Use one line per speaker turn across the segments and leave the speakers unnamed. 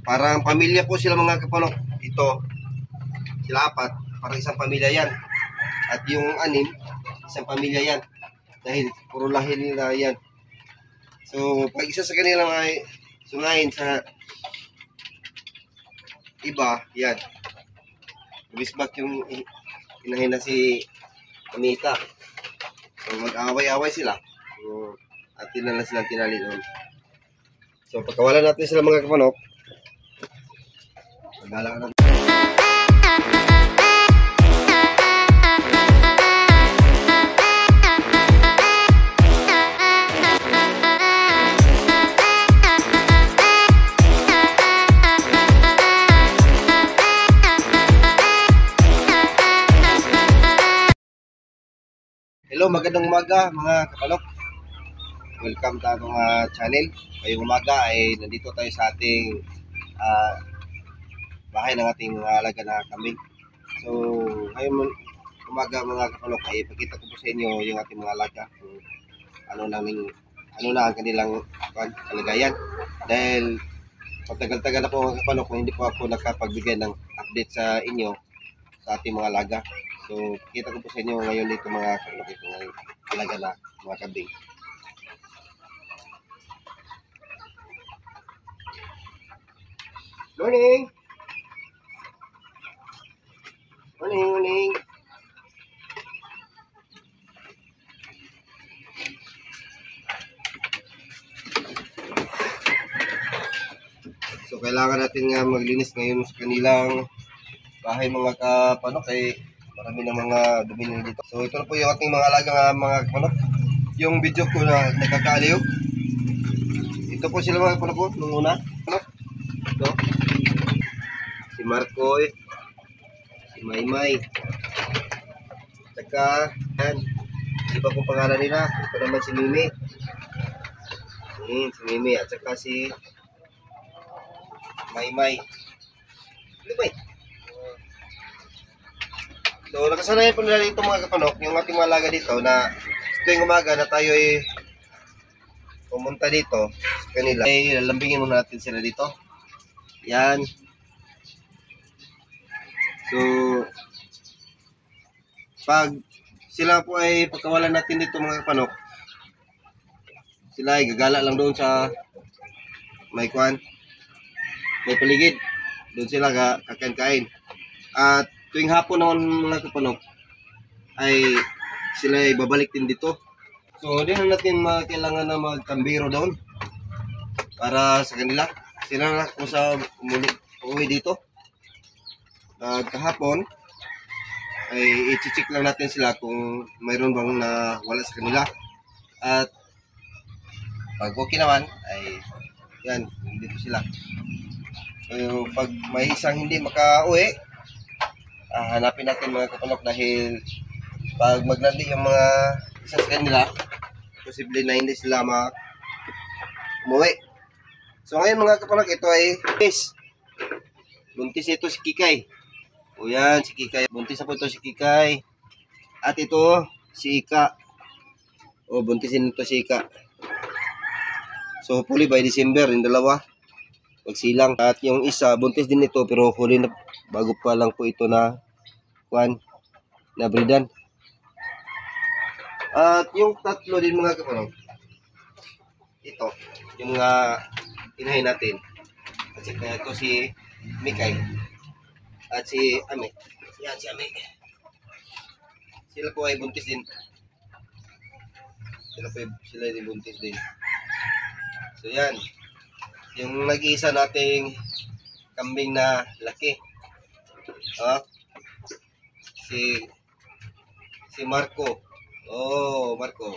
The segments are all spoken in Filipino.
Parang pamilya po sila mga kapanok. Ito, sila apat, parang isang pamilya yan. At yung anim, isang pamilya yan. Dahil puro lahi nila yan. So, pag isa sa kanila ay sungayin sa iba, yan. Bisbak yung inahin na si Amita. So, mag-away-away sila. So, atin na lang silang tinali doon. So, pagkawalan natin sila mga kapanok, magalang natin. Hello, magandang umaga mga kapanok. Welcome sa atong channel. Ngayong umaga ay nandito tayo sa ating bahay ng ating alaga na kambing. So, ngayong umaga mga kapanok ay ipakita ko po sa inyo yung ating mga alaga. Kung ano na ang kanilang kalagayan. Dahil pagtagal-tagal na po mga kapanok, hindi po ako nakapagbigay ng update sa inyo sa ating mga alaga. So, kita ko po sa inyo ngayon dito mga kapanok, ito ngayong alaga na mga kambing. Morning! Morning! So, kailangan natin nga maglinis ngayon sa kanilang bahay mga kapanok ay marami na mga dumi dito. So, ito na po yung ating mga alaga mga kapanok. Yung video ko na nagkakaaliw. Ito po sila mga kapanok po nung una. Ito. Si Marcoy, si Maymay, saka yan, iba kong pangalan nila. Ito naman si Mimi, si Mimi at saka si Maymay. So nakasanayan po nila dito mga kapanok, yung ating mga alaga dito na tuwing umaga na tayo ay pumunta dito sa kanila ay lalambingin muna natin sila dito. Yan. So, pag sila po ay pagkawalan natin dito mga kapanok, sila ay gagala lang doon sa may paligid. Doon sila kakain-kain. At tuwing hapon naman mga kapanok, ay sila ay babalik din dito. So, hindi na natin kailangan na magkambiro doon para sa kanila. Sila na kung sa umuwi dito. Kahapon ay i-check lang natin sila kung mayroon bang wala sa kanila. At pag okay naman ay yan, dito sila. So pag may isang hindi makauwi, hanapin natin mga kapanok dahil pag maglandi yung mga isa sa kanila, posible na hindi sila umuwi. So ngayon mga kapanok, ito ay buntis ito si Kikay. O yan, si Kikay. Buntis na po ito si Kikay. At ito, si Ika. O, buntisin ito si Ika. So, hopefully by December, yung dalawa, magsilang. At yung isa, buntis din ito, pero huli na, bago pa lang po ito na, na bridan. At yung tatlo din mga kapanong, ito, yung inahin natin. At saka ito si Mikay. At si Ame. Yan, si Ame. Sila po ay buntis din. Sila ay buntis din. So yan. Yung nag-iisa nating kambing na laki. Si Marco. Oh, Marco.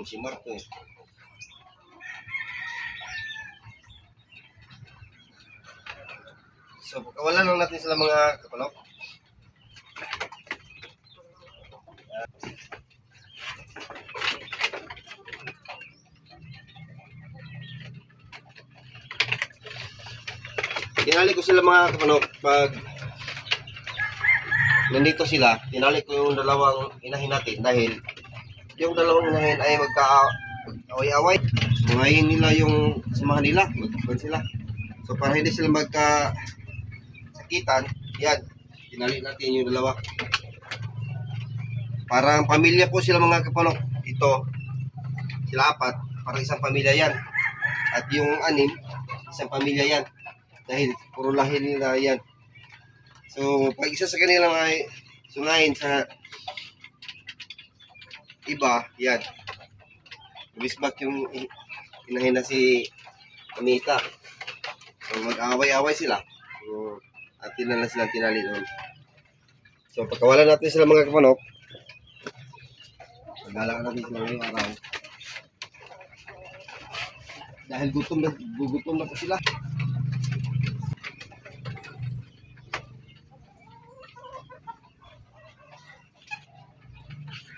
Si Marco. So, pagkawalan lang natin sila mga kapanok. Tinali ko sila mga kapanok pag nandito sila. Tinali ko yung dalawang inahin natin dahil yung dalawang inahin ay magka-away-away. So, ngayon nila yung samahan nila. Magkapan sila. So para hindi sila magka-sakitan, yan, tinali natin yung dalawa. Parang pamilya po sila mga kapanok. Ito, sila apat, parang isang pamilya yan. At yung anim, isang pamilya yan. Dahil puro lahi nila yan. So pag isa sa kanila ay sungayin sa iba, yan. Bisbak yung inahin na si Amita. So mag-away-away sila. So, atin na lang silang tinali doon. So pagkawalan natin sila mga kapanok, paggalaan natin sila ngayong araw. Dahil gutom na po sila.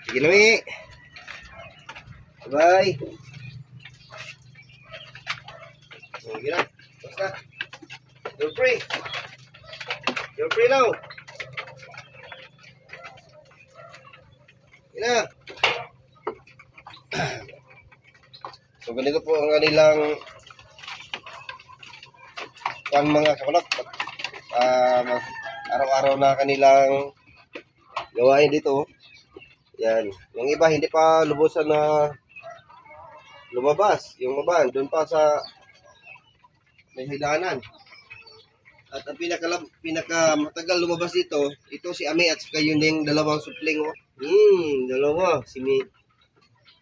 Sige na, Mi. Bye. Sige na. Basta. You're free. You're free now. Sige na. So, ganito po ang kanilang mga kapanok. Araw-araw na kanilang gawain dito. Yan. Yung iba hindi pa lubusan na lumabas. Yung iba doon pa sa may hidanan. At ang pinaka matagal lumabas dito, ito si Ame at saka yun yung dalawang supling. Oh. Dalawa. Si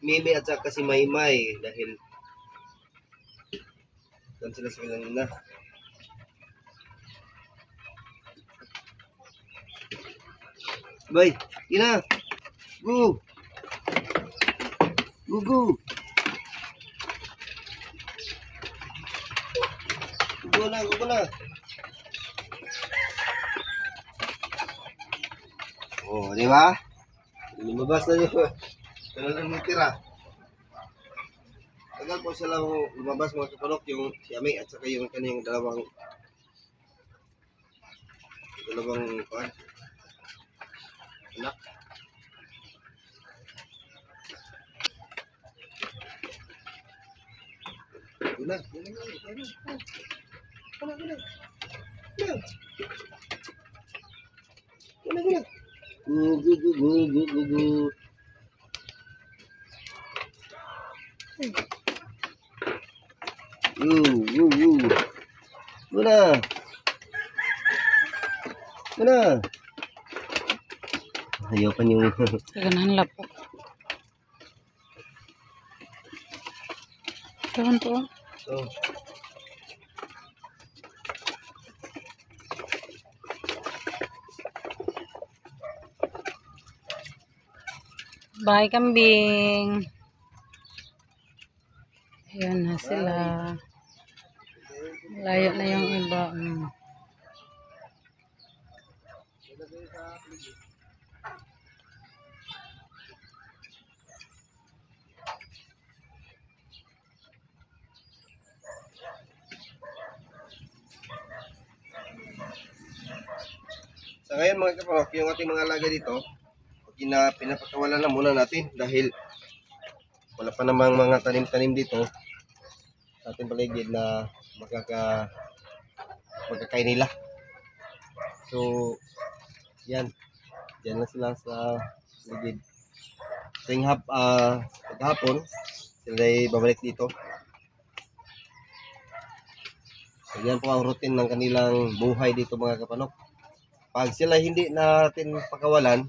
Mimi at saka si Maymay. Dahil doon sila sa kanilang ina. Bye. Ina. Go. Go, go. Go na, go na. Oh, di ba? Lumabas na yun. Ano lang natira. Tagal po sila lumabas mga kapanok, yung si Ami at saka yung kanyang dalawang anak. Guna. Gu. Guna. Ayaw pa niyo.
Ganahan lapo. Kawan to.
So,
Bye kambing. Ayan na sila. Layo na yung iba.
sa ngayon mga kapanok, yung ating mga alaga dito, pinapakawalan na muna natin dahil wala pa namang mga tanim-tanim dito sa ating paligid na magkakain nila. So, yan. Diyan na sila sa paligid. Paghapon, sila ay babalik dito. So, yan po ang routine ng kanilang buhay dito mga kapanok. Pag sila hindi natin pakawalan,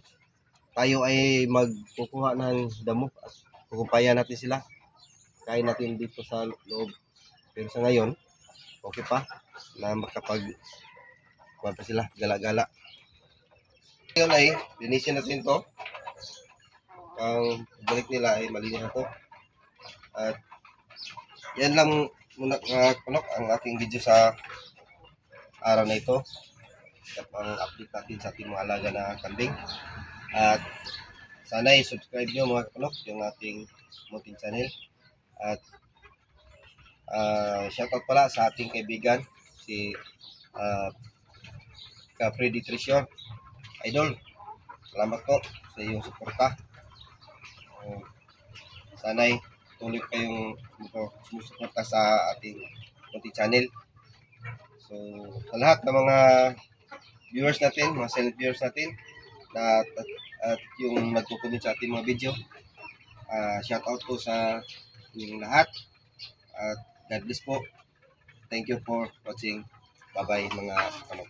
tayo ay magkukuha ng damo at kukumpayan natin sila. Kain natin dito sa loob. Pero sa ngayon, okay pa na kuha pa sila, gala-gala. Ngayon ay, linisin natin to. Ang balik nila ay malinis na to. At yan lang muna ang ating video sa araw na ito. At ang update natin sa ating mga alaga na kambing. At sana i-subscribe nyo mga kapanok yung ating munting channel. At shoutout pala sa ating kaibigan si Capri Nutrition Idol. Salamat po sa iyong suporta. Sana'y tuloy kayong sumusuporta sa ating munting channel. So, sa lahat ng mga viewers natin, mga silent viewers natin, at yung nagko-comment sa ating mga video, shout out po sa inyong lahat. At God bless po. Thank you for watching. Bye-bye mga kamag.